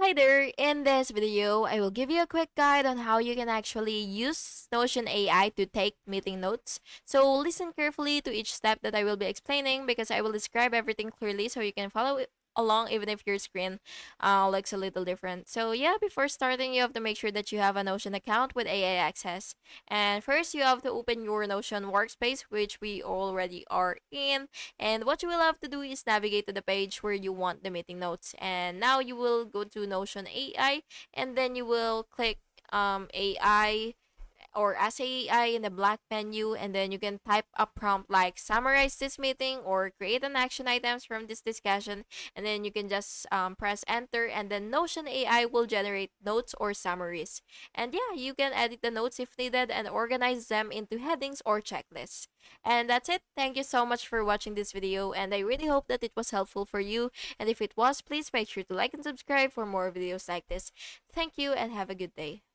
Hi there! In this video, I will give you a quick guide on how you can actually use Notion AI to take meeting notes. So listen carefully to each step that I will be explaining because I will describe everything clearly so you can follow it along even if your screen looks a little different. So yeah, before starting, you have to make sure that you have a Notion account with AI access. And first, you have to open your Notion workspace, which we already are in. And what you will have to do is navigate to the page where you want the meeting notes. And now you will go to Notion AI and then you will click AI or as AI in the black menu, and then you can type a prompt like summarize this meeting or create an action items from this discussion, and then you can just press enter, and then Notion AI will generate notes or summaries. And yeah, you can edit the notes if needed and organize them into headings or checklists. And that's it. Thank you so much for watching this video, and I really hope that it was helpful for you. And if it was, please make sure to like and subscribe for more videos like this. Thank you and have a good day.